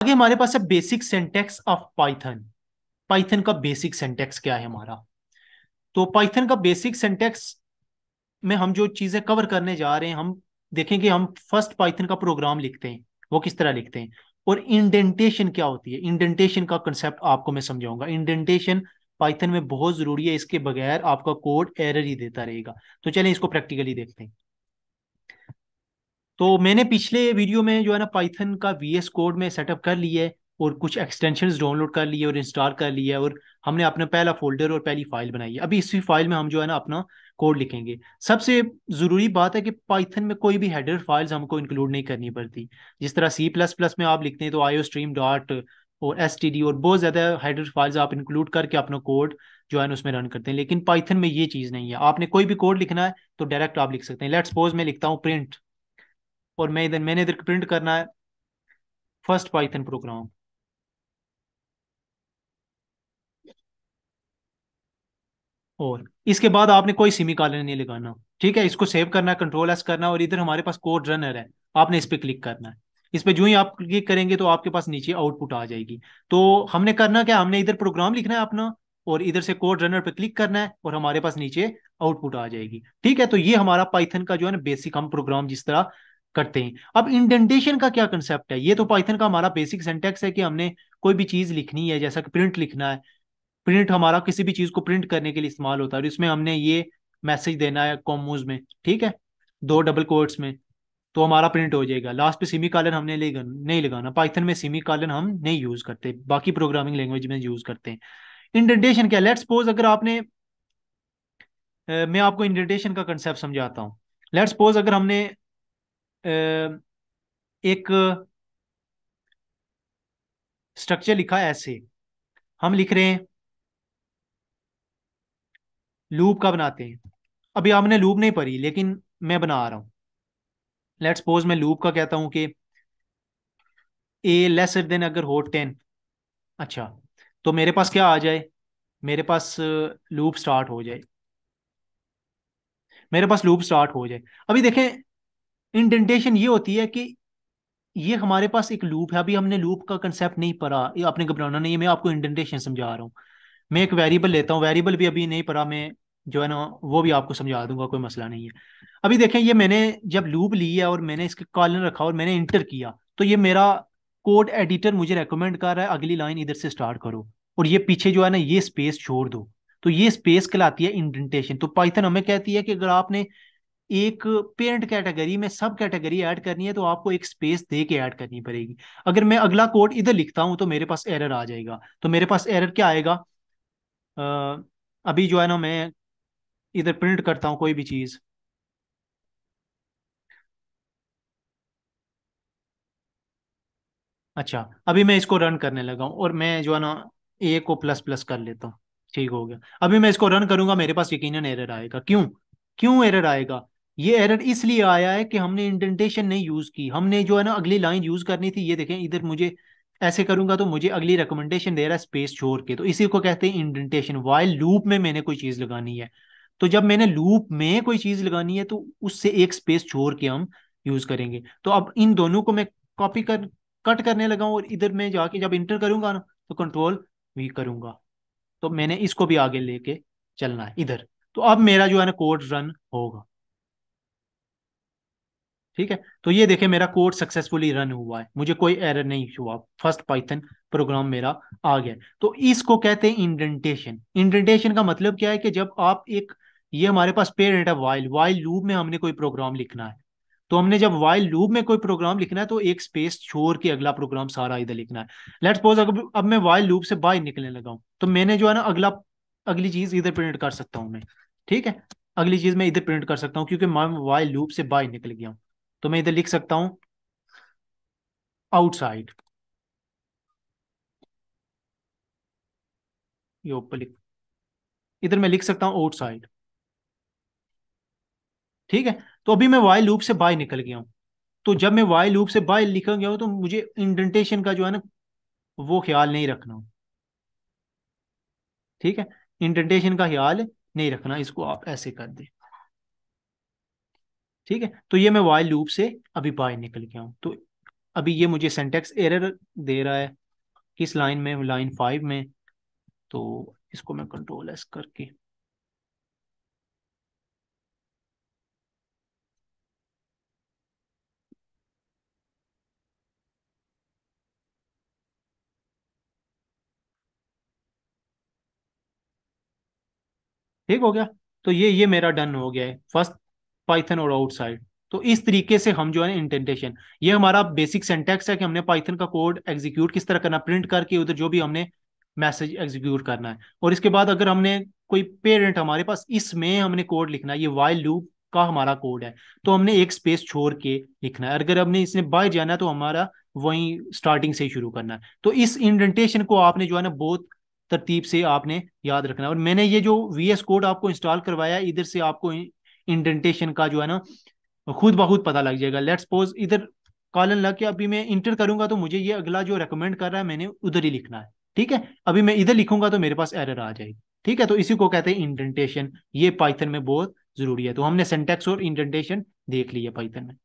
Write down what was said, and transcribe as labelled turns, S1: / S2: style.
S1: आगे हमारे पास है basic syntax of Python. Python का बेसिक सिंटैक्स क्या है हमारा? तो पाइथन का बेसिक सिंटैक्स में हम जो चीजें कवर करने जा रहे हैं, हम देखेंगे हम फर्स्ट पाइथन का प्रोग्राम लिखते हैं वो किस तरह लिखते हैं, और इंडेंटेशन क्या होती है। इंडेंटेशन का कंसेप्ट आपको मैं समझाऊंगा। इंडेंटेशन पाइथन में बहुत जरूरी है, इसके बगैर आपका कोड एरर ही देता रहेगा। तो चलें इसको प्रैक्टिकली देखते हैं। तो मैंने पिछले वीडियो में जो है ना पाइथन का वीएस कोड में सेटअप कर लिया है, और कुछ एक्सटेंशंस डाउनलोड कर लिए और इंस्टॉल कर लिया है, और हमने अपना पहला फोल्डर और पहली फाइल बनाई है। अभी इसी फाइल में हम जो है ना अपना कोड लिखेंगे। सबसे ज़रूरी बात है कि पाइथन में कोई भी हेडर फाइल्स हमको इंक्लूड नहीं करनी पड़ती। जिस तरह सी प्लस प्लस में आप लिखते हैं तो आईओ स्ट्रीम डॉट और एस टी डी और बहुत ज़्यादा हेडर फाइल्स आप इंक्लूड करके अपना कोड जो है ना उसमें रन करते हैं, लेकिन पाइथन में ये चीज़ नहीं है। आपने कोई भी कोड लिखना है तो डायरेक्ट आप लिख सकते हैं। लेट्स सपोज मैं लिखता हूँ प्रिंट, और मैंने इधर प्रिंट करना है फर्स्ट पाइथन प्रोग्राम। और इसके बाद आपने कोई सेमीकोलन नहीं लगाना। ठीक है, इसको सेव करना है, कंट्रोल एस करना है, और इधर हमारे पास कोड रनर है, आपने इस पे क्लिक करना है। इस पे जो ही आप क्लिक करेंगे तो आपके पास नीचे आउटपुट आ जाएगी। तो हमने करना क्या, हमने इधर प्रोग्राम लिखना है अपना, और इधर से कोड रनर पे क्लिक करना है और हमारे पास नीचे आउटपुट आ जाएगी। ठीक है, तो ये हमारा पाइथन का जो है ना बेसिक हम प्रोग्राम जिस तरह करते हैं। अब इंडेंटेशन का क्या कंसेप्ट है, ये तो पाइथन का हमारा बेसिक सिंटैक्स है कि हमने कोई भी चीज लिखनी है, जैसा कि प्रिंट लिखना है। प्रिंट हमारा किसी भी चीज को प्रिंट करने के लिए इस्तेमाल होता है, और इसमें हमने ये मैसेज देना है कॉमोज में, ठीक है, दो डबल कोट्स में, तो हमारा प्रिंट हो जाएगा। लास्ट पे सेमी कॉलन हमने नहीं लगाना। पाइथन में सेमी कॉलन हम नहीं यूज करते, बाकी प्रोग्रामिंग लैंग्वेज में यूज करते हैं। इंडेंटेशन क्या, लेट्स सपोज अगर आपने मैं आपको इंडेंटेशन का कंसेप्ट समझाता हूँ। लेट्स सपोज अगर हमने एक स्ट्रक्चर लिखा है ऐसे, हम लिख रहे हैं लूप का बनाते हैं। अभी आपने लूप नहीं पढ़ी, लेकिन मैं बना रहा हूँ। लेट्स सपोज मैं लूप का कहता हूँ कि ए लेसर देन अगर हो 10। अच्छा, तो मेरे पास क्या आ जाए, मेरे पास लूप स्टार्ट हो जाए, मेरे पास लूप स्टार्ट हो जाए। अभी देखें, इंडेंटेशन ये होती है कि ये हमारे पास एक लूप है। अभी हमने लूप का कंसेप्ट नहीं पढ़ा, ये आपने घबराना नहीं है, मैं आपको इंडेंटेशन समझा रहा हूँ। मैं एक वेरिएबल लेता हूँ, वेरिएबल भी अभी नहीं पढ़ा मैं, जो है ना वो भी आपको समझा दूंगा, कोई मसला नहीं है। अभी देखें, ये मैंने जब लूप ली है और मैंने इसके कॉलन रखा और मैंने इंटर किया, तो ये मेरा कोड एडिटर मुझे रेकमेंड कर रहा है अगली लाइन इधर से स्टार्ट करो, और ये पीछे जो है ना ये स्पेस छोड़ दो। तो ये स्पेस कहलाती है इंडेंटेशन। तो पाइथन हमें कहती है कि अगर आपने एक पेरेंट कैटेगरी में सब कैटेगरी ऐड करनी है तो आपको एक स्पेस दे के ऐड करनी पड़ेगी। अगर मैं अगला कोड इधर लिखता हूं तो मेरे पास एरर आ जाएगा। तो मेरे पास एरर क्या आएगा, अ, अभी जो है ना मैं इधर प्रिंट करता हूँ कोई भी चीज। अच्छा, अभी मैं इसको रन करने लगा हूँ और मैं जो है ना ए को प्लस प्लस कर लेता हूँ। ठीक हो गया। अभी मैं इसको रन करूंगा, मेरे पास यकीनन एरर आएगा। क्यों, क्यों एरर आएगा? ये एरर इसलिए आया है कि हमने इंडेंटेशन नहीं यूज की। हमने जो है ना अगली लाइन यूज करनी थी। ये देखें, इधर मुझे ऐसे करूंगा तो मुझे अगली रिकमेंडेशन दे रहा है स्पेस छोड़ के, तो इसी को कहते हैं इंडेंटेशन। वाइल लूप में मैंने कोई चीज लगानी है, तो जब मैंने लूप में कोई चीज लगानी है तो उससे एक स्पेस छोड़ के हम यूज करेंगे। तो अब इन दोनों को मैं कॉपी कर कट करने लगा हूं, और इधर में जाके जब इंटर करूंगा ना तो कंट्रोल वी करूंगा, तो मैंने इसको भी आगे लेके चलना है इधर। तो अब मेरा जो है ना कोड रन होगा। ठीक है, तो ये देखे मेरा कोड सक्सेसफुली रन हुआ है, मुझे कोई एरर नहीं हुआ, फर्स्ट पाइथन प्रोग्राम मेरा आ गया। तो इसको कहते हैं इंडेंटेशन। इंडेंटेशन का मतलब क्या है कि जब आप एक, ये हमारे पास पेरेंट है वाइल, वाइल लूप में हमने कोई प्रोग्राम लिखना है, तो हमने जब वाइल लूप में कोई प्रोग्राम लिखना है तो एक स्पेस छोड़ के अगला प्रोग्राम सारा इधर लिखना है। लेट्स सपोज अब मैं वाइल लूप से बाहर निकलने लगा हूं, तो मैंने जो है ना अगली चीज इधर प्रिंट कर सकता हूँ मैं। ठीक है, अगली चीज मैं इधर प्रिंट कर सकता हूँ क्योंकि मैं वाइल लूप से बाहर निकल गया हूँ। तो मैं इधर लिख सकता हूँ आउटसाइड, ये ऊपर लिख, इधर मैं लिख सकता हूँ आउटसाइड। ठीक है, तो अभी मैं वाइल लूप से बाहर निकल गया हूँ। तो जब मैं वाइल लूप से बाहर निकल गया हूँ तो मुझे इंडेंटेशन का जो है ना वो ख्याल नहीं रखना। ठीक है, इंडेंटेशन का ख्याल नहीं रखना, इसको आप ऐसे कर दें। ठीक है, तो ये मैं वाइल लूप से अभी बाहर निकल गया हूँ। तो अभी ये मुझे सिंटैक्स एरर दे रहा है, किस लाइन में, लाइन 5 में। तो इसको मैं कंट्रोल एस करके, ठीक हो गया। तो ये मेरा डन हो गया है, फर्स्ट पाइथन और आउटसाइड। तो इस तरीके से हम जो है इंडेंटेशन, ये हमारा बेसिक सिंटैक्स है कि हमने पाइथन का कोड एग्जीक्यूट किस तरह करना, प्रिंट करके उधर जो भी हमने मैसेज एग्जीक्यूट करना है। और इसके बाद अगर हमने कोई पेरेंट, हमारे पास इसमें हमने कोड लिखना है, ये वाइल लूप का हमारा कोड है, तो हमने एक स्पेस छोड़ के लिखना है। अगर हमने इसने बाहर जाना है तो हमारा वहीं स्टार्टिंग से ही शुरू करना है। तो इस इंडेंटेशन को आपने जो है ना बहुत तरतीब से आपने याद रखना है। और मैंने ये जो वीएस कोड आपको इंस्टॉल करवाया है, इधर से आपको इंडेंटेशन का जो है ना खुद ब खुद पता लग जाएगा। लेट्स सपोज इधर कॉलन लग के अभी मैं इंटर करूंगा तो मुझे ये अगला जो रेकमेंड कर रहा है मैंने उधर ही लिखना है। ठीक है, अभी मैं इधर लिखूंगा तो मेरे पास एरर आ जाएगी। ठीक है, तो इसी को कहते हैं इंडेंटेशन। ये पाइथन में बहुत जरूरी है। तो हमने सिंटैक्स और इंडेंटेशन देख लिया पाइथन में।